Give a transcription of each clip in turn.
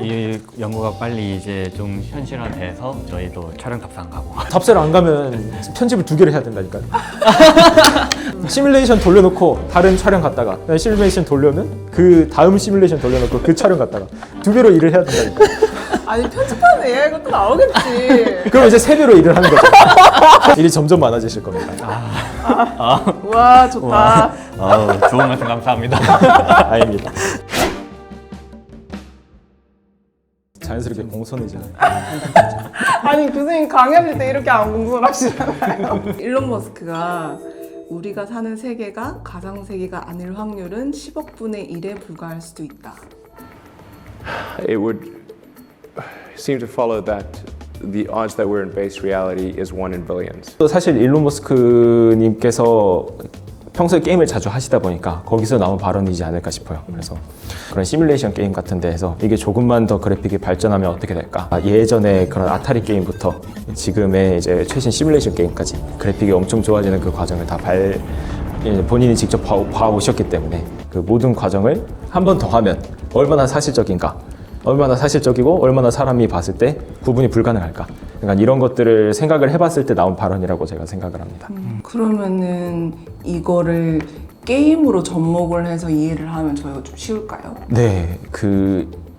이 연구가 빨리 이제 좀 현실화돼서 저희도 촬영 답사 안 가고. 답사를 안 가면 편집을 2개를 해야 된다니까요. 시뮬레이션 돌려놓고 다른 촬영 갔다가 시뮬레이션 돌려면 그 다음 시뮬레이션 돌려놓고 그 촬영 갔다가 2배로 일을 해야 된다니까요. 아니 편집하는 AI가 또 나오겠지. 그럼 이제 3배로 일을 하는 거죠. 일이 점점 많아지실 겁니다. 와 좋다. 좋은 말씀 감사합니다. 아닙니다. 자연스럽게 공손해지는. 아니 교수님 강의하실 때 이렇게 안 공손하시잖아요. 일론 머스크가 우리가 사는 세계가 가상 세계가 아닐 확률은 10억 분의 1에 불과할 수도 있다. It would seem to follow that the odds that we're in base reality is 1 in billions. 또 사실 일론 머스크님께서 평소에 게임을 자주 하시다 보니까 거기서 나온 발언이지 않을까 싶어요. 그래서 그런 시뮬레이션 게임 같은 데에서 이게 조금만 더 그래픽이 발전하면 어떻게 될까? 예전에 그런 아타리 게임부터 지금의 이제 최신 시뮬레이션 게임까지 그래픽이 엄청 좋아지는 그 과정을 다 본인이 직접 봐오셨기 때문에 그 모든 과정을 한 번 더 하면 얼마나 사실적인가? 얼마나 사실적이고 얼마나 사람이 봤을 때 구분이 불가능할까? 그러니까 이런 것들을 생각을 해봤을 때 나온 발언이라고 제가 생각을 합니다. 그러면은 이거를 게임으로 접목을 해서 이해를 하면 저희가 좀 쉬울까요? 네,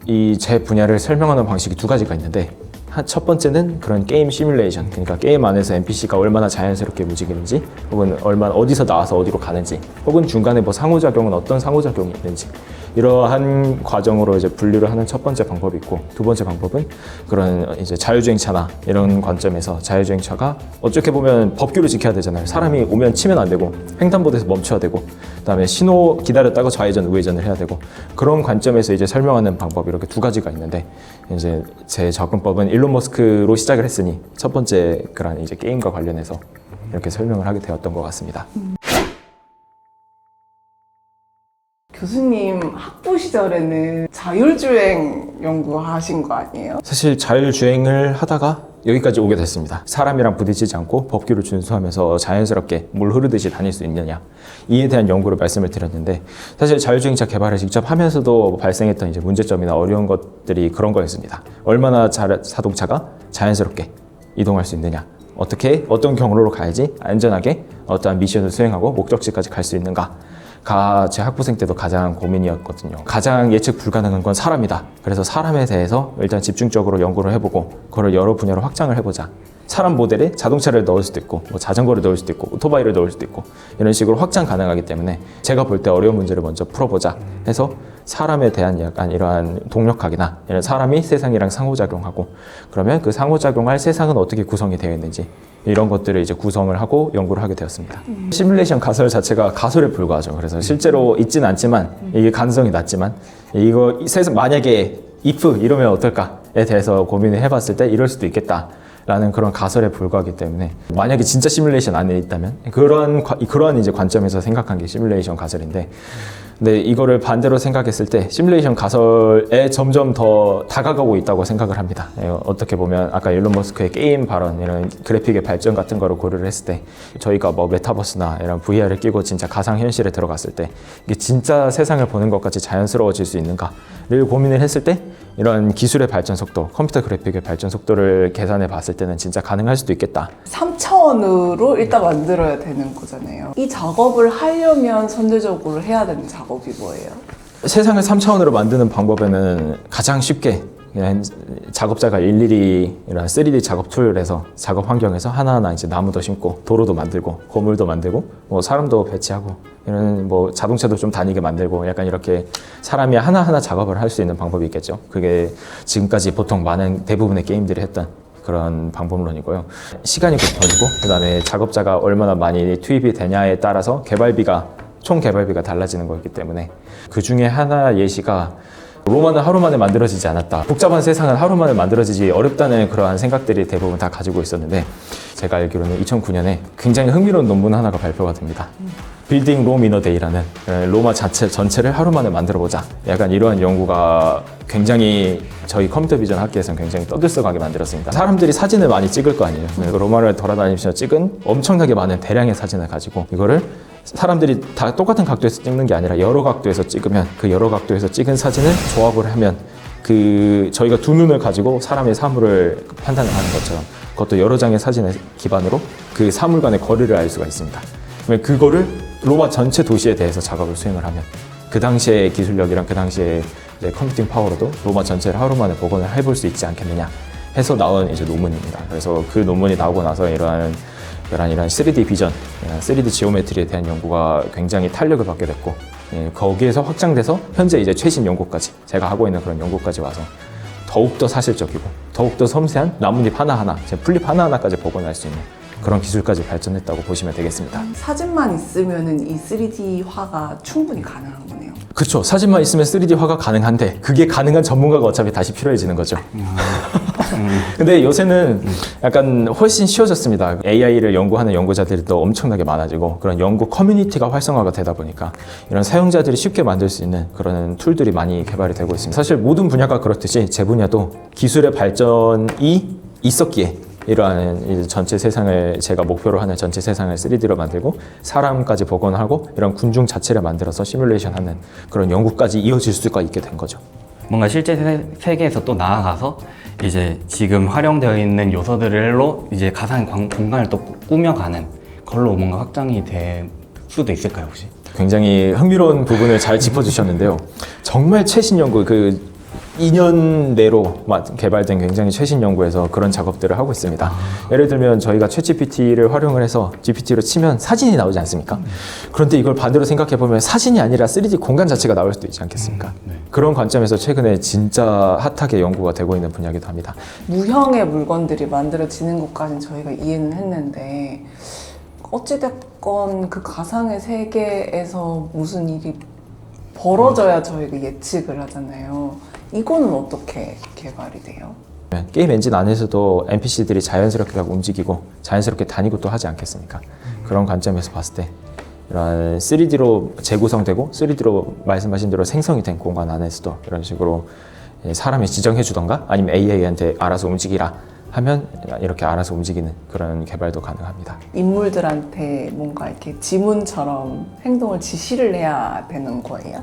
이 제 분야를 설명하는 방식이 2가지가 있는데 첫 번째는 그런 게임 시뮬레이션, 그러니까 게임 안에서 NPC가 얼마나 자연스럽게 움직이는지 혹은 얼마나 어디서 나와서 어디로 가는지 혹은 중간에 뭐 상호작용은 어떤 상호작용이 있는지 이러한 과정으로 이제 분류를 하는 첫 번째 방법이 있고, 두 번째 방법은 그런 이제 자율주행차나 이런 관점에서 자율주행차가 어떻게 보면 법규를 지켜야 되잖아요. 사람이 오면 치면 안 되고 횡단보도에서 멈춰야 되고 그다음에 신호 기다렸다가 좌회전 우회전을 해야 되고 그런 관점에서 이제 설명하는 방법이 이렇게 2가지가 있는데 이제 제 접근법은 일론 머스크로 시작을 했으니 첫 번째 그런 이제 게임과 관련해서 이렇게 설명을 하게 되었던 것 같습니다. 교수님 학부 시절에는 자율주행 연구하신 거 아니에요? 사실 자율주행을 하다가 여기까지 오게 됐습니다. 사람이랑 부딪히지 않고 법규를 준수하면서 자연스럽게 물 흐르듯이 다닐 수 있느냐, 이에 대한 연구를 말씀을 드렸는데, 사실 자율주행차 개발을 직접 하면서도 발생했던 이제 문제점이나 어려운 것들이 그런 거였습니다. 얼마나 자동차가 자연스럽게 이동할 수 있느냐, 어떻게 어떤 경로로 가야지 안전하게 어떠한 미션을 수행하고 목적지까지 갈 수 있는가, 제 학부생 때도 가장 고민이었거든요. 가장 예측 불가능한 건 사람이다. 그래서 사람에 대해서 일단 집중적으로 연구를 해보고 그걸 여러 분야로 확장을 해보자. 사람 모델에 자동차를 넣을 수도 있고 뭐 자전거를 넣을 수도 있고 오토바이를 넣을 수도 있고 이런 식으로 확장 가능하기 때문에 제가 볼 때 어려운 문제를 먼저 풀어보자 해서 사람에 대한 약간 이러한 동력학이나 이런 사람이 세상이랑 상호작용하고 그러면 그 상호작용할 세상은 어떻게 구성이 되어 있는지 이런 것들을 이제 구성을 하고 연구를 하게 되었습니다. 시뮬레이션 가설 자체가 가설에 불과하죠. 그래서 실제로 있지는 않지만 이게 가능성이 낮지만 이거 세상 만약에 if 이러면 어떨까에 대해서 고민을 해봤을 때 이럴 수도 있겠다. 라는 그런 가설에 불과하기 때문에 만약에 진짜 시뮬레이션 안에 있다면 그러한 이제 관점에서 생각한 게 시뮬레이션 가설인데, 근데 이거를 반대로 생각했을 때 시뮬레이션 가설에 점점 더 다가가고 있다고 생각을 합니다. 어떻게 보면 아까 일론 머스크의 게임 발언, 이런 그래픽의 발전 같은 거를 고려를 했을 때 저희가 뭐 메타버스나 이런 VR을 끼고 진짜 가상현실에 들어갔을 때 이게 진짜 세상을 보는 것 같이 자연스러워질 수 있는가를 고민을 했을 때 이런 기술의 발전 속도, 컴퓨터 그래픽의 발전 속도를 계산해 봤을 때는 진짜 가능할 수도 있겠다. 3차원으로 일단 만들어야 되는 거잖아요. 이 작업을 하려면 선제적으로 해야 되는 작업이 뭐예요? 세상을 3차원으로 만드는 방법에는 가장 쉽게 그냥 작업자가 일일이 이런 3D 작업 툴에서 작업 환경에서 하나하나 이제 나무도 심고 도로도 만들고 건물도 만들고 뭐 사람도 배치하고 이런 뭐 자동차도 좀 다니게 만들고 약간 이렇게 사람이 하나하나 작업을 할 수 있는 방법이 있겠죠. 그게 지금까지 보통 대부분의 게임들이 했던 그런 방법론이고요. 시간이 곧 돈이고 그다음에 작업자가 얼마나 많이 투입이 되냐에 따라서 총 개발비가 달라지는 거기 때문에 그 중에 하나 예시가 로마는 하루 만에 만들어지지 않았다. 복잡한 세상은 하루 만에 만들어지지 어렵다는 그러한 생각들이 대부분 다 가지고 있었는데 제가 알기로는 2009년에 굉장히 흥미로운 논문 하나가 발표가 됩니다. 빌딩 롬 이너 데이라는 로마 전체를 하루 만에 만들어보자. 약간 이러한 연구가 굉장히 저희 컴퓨터 비전 학계에서는 굉장히 떠들썩하게 만들었습니다. 사람들이 사진을 많이 찍을 거 아니에요. 로마를 돌아다니면서 찍은 엄청나게 많은 대량의 사진을 가지고 이거를 사람들이 다 똑같은 각도에서 찍는 게 아니라 여러 각도에서 찍으면 그 여러 각도에서 찍은 사진을 조합을 하면 저희가 두 눈을 가지고 사람의 사물을 판단을 하는 것처럼 그것도 여러 장의 사진을 기반으로 그 사물 간의 거리를 알 수가 있습니다. 그러면 그거를 로마 전체 도시에 대해서 작업을 수행을 하면 그 당시의 기술력이랑 그 당시의 컴퓨팅 파워로도 로마 전체를 하루 만에 복원을 해볼 수 있지 않겠느냐 해서 나온 이제 논문입니다. 그래서 그 논문이 나오고 나서 이런 3D 비전, 3D 지오메트리에 대한 연구가 굉장히 탄력을 받게 됐고, 거기에서 확장돼서 현재 이제 최신 연구까지 제가 하고 있는 그런 연구까지 와서 더욱더 사실적이고 더욱더 섬세한 나뭇잎 하나하나, 풀잎 하나하나까지 복원할 수 있는 그런 기술까지 발전했다고 보시면 되겠습니다. 사진만 있으면은 이 3D화가 충분히 가능한 거네요. 그렇죠. 사진만 있으면 3D화가 가능한데 그게 가능한 전문가가 어차피 다시 필요해지는 거죠. 근데 요새는 약간 훨씬 쉬워졌습니다. AI를 연구하는 연구자들이 또 엄청나게 많아지고 그런 연구 커뮤니티가 활성화가 되다 보니까 이런 사용자들이 쉽게 만들 수 있는 그런 툴들이 많이 개발이 되고 있습니다. 사실 모든 분야가 그렇듯이 제 분야도 기술의 발전이 있었기에 이러한 이제 전체 세상을 제가 목표로 하는 전체 세상을 3D로 만들고 사람까지 복원하고 이런 군중 자체를 만들어서 시뮬레이션하는 그런 연구까지 이어질 수가 있게 된 거죠. 뭔가 실제 세계에서 또 나아가서 이제 지금 활용되어 있는 요소들로 이제 가상 공간을 또 꾸며가는 걸로 뭔가 확장이 될 수도 있을까요, 혹시? 굉장히 흥미로운 부분을 잘 짚어주셨는데요. 정말 최신 연구, 2년 내로 개발된 굉장히 최신 연구에서 그런 작업들을 하고 있습니다. 예를 들면 저희가 챗GPT를 활용을 해서 GPT로 치면 사진이 나오지 않습니까? 그런데 이걸 반대로 생각해 보면 사진이 아니라 3D 공간 자체가 나올 수도 있지 않겠습니까? 그런 관점에서 최근에 진짜 핫하게 연구가 되고 있는 분야이기도 합니다. 무형의 물건들이 만들어지는 것까지는 저희가 이해는 했는데 어찌됐건 그 가상의 세계에서 무슨 일이 벌어져야 저희가 예측을 하잖아요. 이거는 어떻게 개발이 돼요? 게임 엔진 안에서도 NPC들이 자연스럽게 움직이고 자연스럽게 다니고 또 하지 않겠습니까? 그런 관점에서 봤을 때 이런 3D로 재구성되고 3D로 말씀하신 대로 생성이 된 공간 안에서도 이런 식으로 사람이 지정해 주던가 아니면 AI한테 알아서 움직이라 하면 이렇게 알아서 움직이는 그런 개발도 가능합니다. 인물들한테 뭔가 이렇게 지문처럼 행동을 지시를 해야 되는 거예요?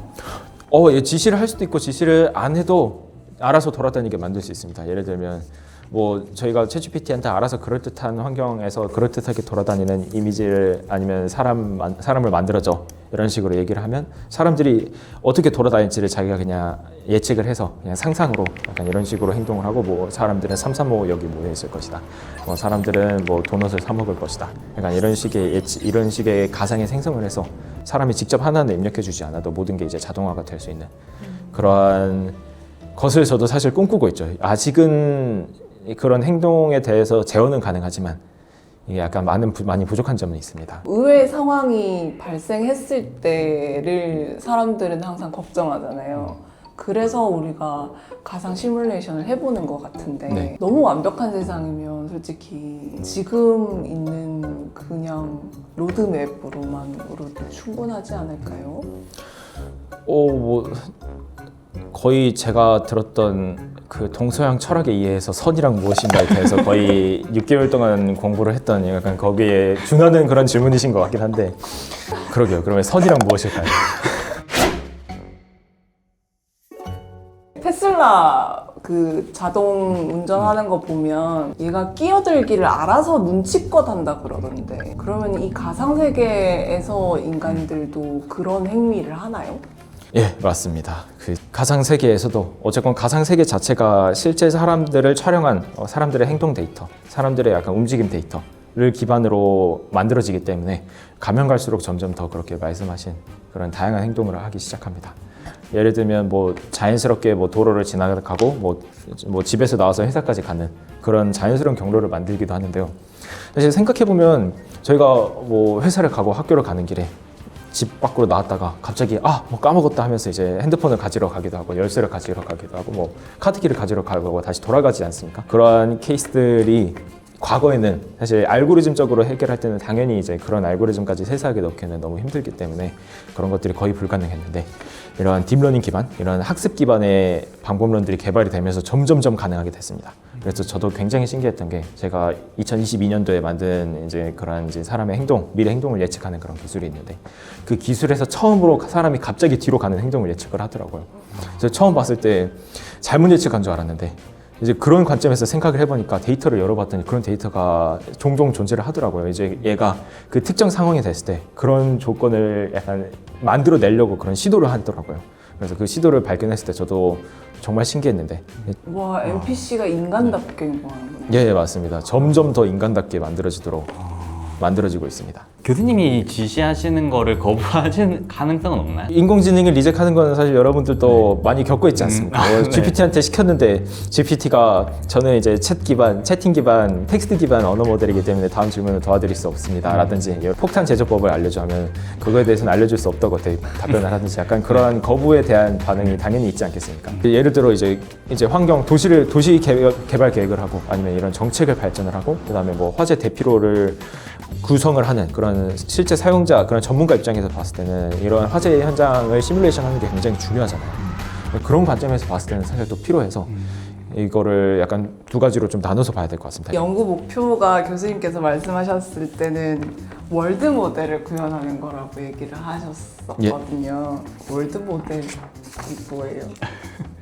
지시를 할 수도 있고 지시를 안 해도 알아서 돌아다니게 만들 수 있습니다. 예를 들면 저희가 챗GPT한테 알아서 그럴듯한 환경에서 그럴듯하게 돌아다니는 이미지를 아니면 사람을 만들어줘 이런 식으로 얘기를 하면 사람들이 어떻게 돌아다닐지를 자기가 그냥 예측을 해서 그냥 상상으로 약간 이런 식으로 행동을 하고 사람들은 335 여기 모여 있을 것이다. 사람들은 도넛을 사 먹을 것이다. 약간 이런 식의 가상의 생성을 해서 사람이 직접 하나는 입력해 주지 않아도 모든 게 이제 자동화가 될 수 있는 그러한 것을 저도 사실 꿈꾸고 있죠. 아직은 그런 행동에 대해서 제어는 가능하지만 이게 약간 많이 부족한 점은 있습니다. 의외의 상황이 발생했을 때를 사람들은 항상 걱정하잖아요. 그래서 우리가 가상 시뮬레이션을 해보는 것 같은데 네. 너무 완벽한 세상이면 솔직히 지금 있는 그냥 로드맵으로도 충분하지 않을까요? 거의 제가 들었던 그 동서양 철학에 의해서 선이란 무엇인가에 대해서 거의 6개월 동안 공부를 했던 약간 거기에 준하는 그런 질문이신 것 같긴 한데 그러게요. 그러면 선이란 무엇일까요? 테슬라 그 자동 운전하는 거 보면 얘가 끼어들기를 알아서 눈치껏 한다 그러던데 그러면 이 가상세계에서 인간들도 그런 행위를 하나요? 예, 맞습니다. 그 가상 세계에서도 어쨌건 가상 세계 자체가 실제 사람들을 촬영한 사람들의 행동 데이터, 사람들의 약간 움직임 데이터를 기반으로 만들어지기 때문에 가면 갈수록 점점 더 그렇게 말씀하신 그런 다양한 행동을 하기 시작합니다. 예를 들면 자연스럽게 도로를 지나가고 집에서 나와서 회사까지 가는 그런 자연스러운 경로를 만들기도 하는데요. 사실 생각해 보면 저희가 회사를 가고 학교를 가는 길에 집 밖으로 나왔다가 갑자기 까먹었다 하면서 이제 핸드폰을 가지러 가기도 하고 열쇠를 가지러 가기도 하고 카드키를 가지러 가고 다시 돌아가지 않습니까? 그러한 케이스들이 과거에는 사실 알고리즘적으로 해결할 때는 당연히 이제 그런 알고리즘까지 세세하게 넣기는 너무 힘들기 때문에 그런 것들이 거의 불가능했는데 이러한 딥러닝 기반, 이런 학습 기반의 방법론들이 개발이 되면서 점점점 가능하게 됐습니다. 그래서 저도 굉장히 신기했던 게 제가 2022년도에 만든 이제 그런 이제 사람의 행동, 미래 행동을 예측하는 그런 기술이 있는데 그 기술에서 처음으로 사람이 갑자기 뒤로 가는 행동을 예측을 하더라고요. 그래서 처음 봤을 때 잘못 예측한 줄 알았는데 이제 그런 관점에서 생각을 해보니까 데이터를 열어봤더니 그런 데이터가 종종 존재를 하더라고요. 이제 얘가 그 특정 상황이 됐을 때 그런 조건을 약간 만들어내려고 그런 시도를 하더라고요. 그래서 그 시도를 발견했을 때 저도 정말 신기했는데 와, NPC가 인간답게 행동하는 거네요. 예, 맞습니다. 점점 더 인간답게 만들어지고 있습니다. 교수님이 지시하시는 거를 거부하는 가능성은 없나요? 인공지능을 리젝하는 건 사실 여러분들도 많이 겪고 있지 않습니까? 네. GPT한테 시켰는데 GPT가 저는 이제 채팅 기반, 텍스트 기반 언어 모델이기 때문에 다음 질문을 도와드릴 수 없습니다. 라든지 폭탄 제조법을 알려줘 하면 그거에 대해서는 알려줄 수 없다고 답변을 하든지 약간 그러한 거부에 대한 반응이 당연히 있지 않겠습니까? 예를 들어 이제 환경, 도시 개발 계획을 하고 아니면 이런 정책을 발전을 하고 그다음에 뭐 화재 대피로를 구성을 하는 그런 실제 사용자, 그런 전문가 입장에서 봤을 때는 이런 화재 현장을 시뮬레이션 하는 게 굉장히 중요하잖아요. 그런 관점에서 봤을 때는 사실 또 필요해서 이거를 약간 두 가지로 좀 나눠서 봐야 될 것 같습니다. 연구 목표가 교수님께서 말씀하셨을 때는 월드 모델을 구현하는 거라고 얘기를 하셨었거든요. 월드 모델이 뭐예요?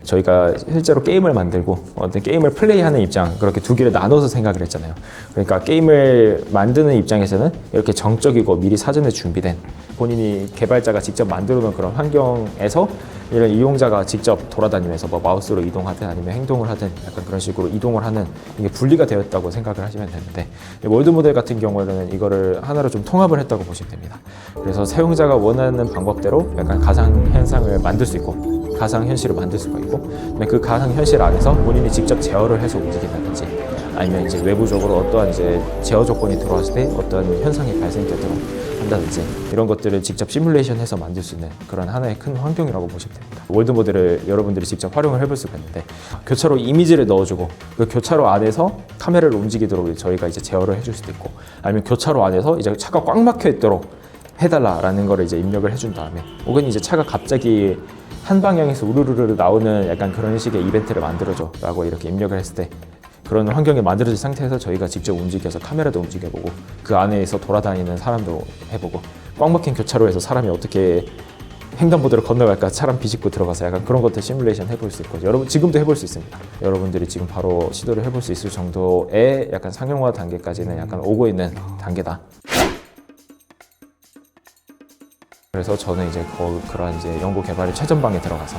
저희가 실제로 게임을 만들고 어떤 게임을 플레이하는 입장, 그렇게 두 개를 나눠서 생각을 했잖아요. 그러니까 게임을 만드는 입장에서는 이렇게 정적이고 미리 사전에 준비된 본인이 개발자가 직접 만들어 놓은 그런 환경에서 이런 이용자가 직접 돌아다니면서 뭐 마우스로 이동하든 아니면 행동을 하든 약간 그런 식으로 이동을 하는 이게 분리가 되었다고 생각을 하시면 되는데 월드 모델 같은 경우에는 이거를 하나로 좀 통합을 했다고 보시면 됩니다. 그래서 사용자가 원하는 방법대로 약간 가상 현상을 만들 수 있고 가상 현실을 만들 수가 있고 그 가상 현실 안에서 본인이 직접 제어를 해서 움직인다든지 아니면 이제 외부적으로 어떠한 이제 제어 조건이 들어왔을 때 어떠한 현상이 발생되도록 한다든지 이런 것들을 직접 시뮬레이션해서 만들 수 있는 그런 하나의 큰 환경이라고 보시면 됩니다. 월드 모델을 여러분들이 직접 활용을 해볼 수가 있는데 교차로 이미지를 넣어주고 그 교차로 안에서 카메라를 움직이도록 저희가 이제 제어를 해줄 수도 있고 아니면 교차로 안에서 이제 차가 꽉 막혀 있도록 해달라라는 거를 이제 입력을 해준 다음에 혹은 이제 차가 갑자기 한 방향에서 우르르르 나오는 약간 그런 식의 이벤트를 만들어줘 라고 이렇게 입력을 했을 때 그런 환경이 만들어진 상태에서 저희가 직접 움직여서 카메라도 움직여보고 그 안에서 돌아다니는 사람도 해보고 꽉 막힌 교차로에서 사람이 어떻게 횡단보도를 건너갈까 사람 비집고 들어가서 약간 그런 것들 시뮬레이션 해볼 수 있고 여러분 지금도 해볼 수 있습니다. 여러분들이 지금 바로 시도를 해볼 수 있을 정도의 약간 상용화 단계까지는 약간 오고 있는 단계다. 그래서 저는 이제 그런 이제 연구 개발의 최전방에 들어가서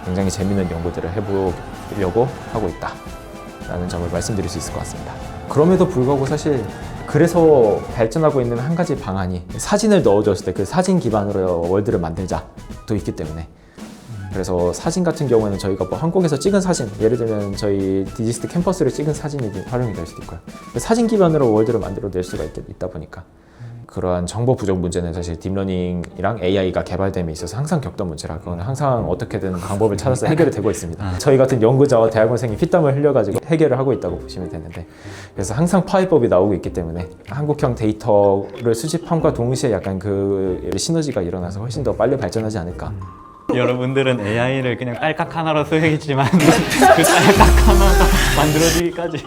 굉장히 재밌는 연구들을 해보려고 하고 있다라는 점을 말씀드릴 수 있을 것 같습니다. 그럼에도 불구하고 사실 그래서 발전하고 있는 한 가지 방안이 사진을 넣어줬을 때 그 사진 기반으로 월드를 만들자도 있기 때문에 그래서 사진 같은 경우에는 저희가 뭐 한국에서 찍은 사진, 예를 들면 저희 디지스트 캠퍼스를 찍은 사진이 활용이 될 수도 있고요. 사진 기반으로 월드를 만들어낼 수가 있다 보니까 그러한 정보 부족 문제는 사실 딥러닝이랑 AI가 개발됨에 있어서 항상 겪던 문제라 그거는 항상 어떻게든 방법을 찾아서 해결이 되고 있습니다. 저희 같은 연구자와 대학원생이 피땀을 흘려가지고 해결을 하고 있다고 보시면 되는데 그래서 항상 파이법이 나오고 있기 때문에 한국형 데이터를 수집함과 동시에 약간 그 시너지가 일어나서 훨씬 더 빨리 발전하지 않을까. 여러분들은 AI를 그냥 딸깍 하나로 소용했지만 그 딸깍 하나가 만들어지기까지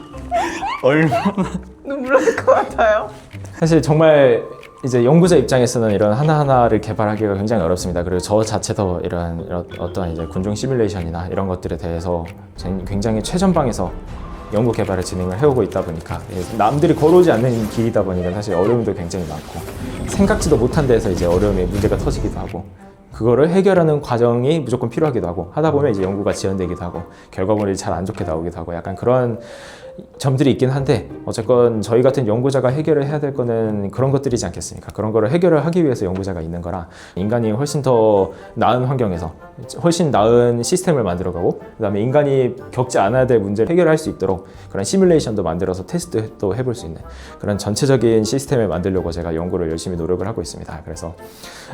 얼마나 눈물 날 것 같아요. 사실 정말 이제 연구자 입장에서는 이런 하나하나를 개발하기가 굉장히 어렵습니다. 그리고 저 자체도 이런 어떠한 이제 군중 시뮬레이션이나 이런 것들에 대해서 굉장히 최전방에서 연구 개발을 진행을 해오고 있다 보니까 남들이 걸어오지 않는 길이다 보니까 사실 어려움도 굉장히 많고 생각지도 못한 데서 이제 어려움이 문제가 터지기도 하고 그거를 해결하는 과정이 무조건 필요하기도 하고 하다 보면 이제 연구가 지연되기도 하고 결과물이 잘 안 좋게 나오기도 하고 약간 그런 점들이 있긴 한데 어쨌건 저희 같은 연구자가 해결을 해야 될 거는 그런 것들이지 않겠습니까? 그런 거를 해결을 하기 위해서 연구자가 있는 거라 인간이 훨씬 더 나은 환경에서 훨씬 나은 시스템을 만들어가고 그다음에 인간이 겪지 않아야 될 문제를 해결할 수 있도록 그런 시뮬레이션도 만들어서 테스트도 해볼 수 있는 그런 전체적인 시스템을 만들려고 제가 연구를 열심히 노력을 하고 있습니다. 그래서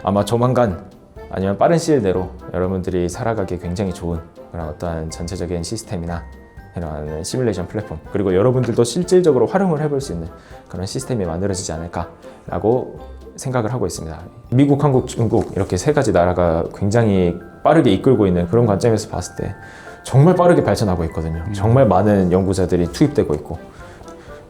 아마 조만간 아니면 빠른 시일 내로 여러분들이 살아가기 굉장히 좋은 그런 어떤 전체적인 시스템이나 이런 시뮬레이션 플랫폼, 그리고 여러분들도 실질적으로 활용을 해볼 수 있는 그런 시스템이 만들어지지 않을까라고 생각을 하고 있습니다. 미국, 한국, 중국 이렇게 세 가지 나라가 굉장히 빠르게 이끌고 있는 그런 관점에서 봤을 때 정말 빠르게 발전하고 있거든요. 정말 많은 연구자들이 투입되고 있고,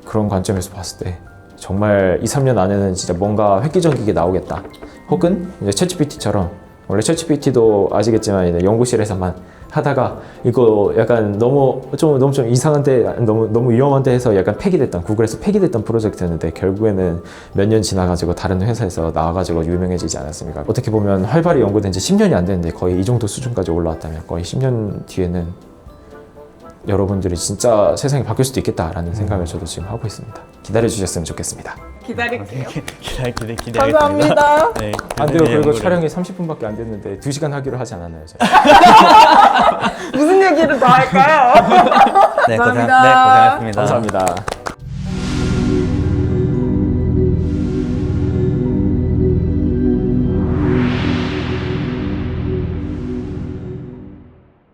그런 관점에서 봤을 때 정말 2, 3년 안에는 진짜 뭔가 획기적인 게 나오겠다. 혹은 이제 챗GPT처럼, 원래 챗GPT도 아시겠지만 이제 연구실에서만 하다가 이거 약간 너무 좀 이상한데 너무 위험한데 해서 약간 폐기됐던, 구글에서 폐기됐던 프로젝트였는데 결국에는 몇 년 지나가지고 다른 회사에서 나와가지고 유명해지지 않았습니까? 어떻게 보면 활발히 연구된 지 10년이 안 됐는데 거의 이 정도 수준까지 올라왔다면 거의 10년 뒤에는 여러분들이 진짜 세상이 바뀔 수도 있겠다라는 생각을 저도 지금 하고 있습니다. 기다려 주셨으면 좋겠습니다. 기다릴게요. 기다리겠습니다. 감사합니다. 네, 안 돼요. 교수님의 그리고 연구를- 촬영이 30분밖에 안 됐는데 2시간 하기로 하지 않았나요? 저희? 무슨 얘기를 더 할까요? 네, 감사합니다. 고생하셨습니다. 감사합니다.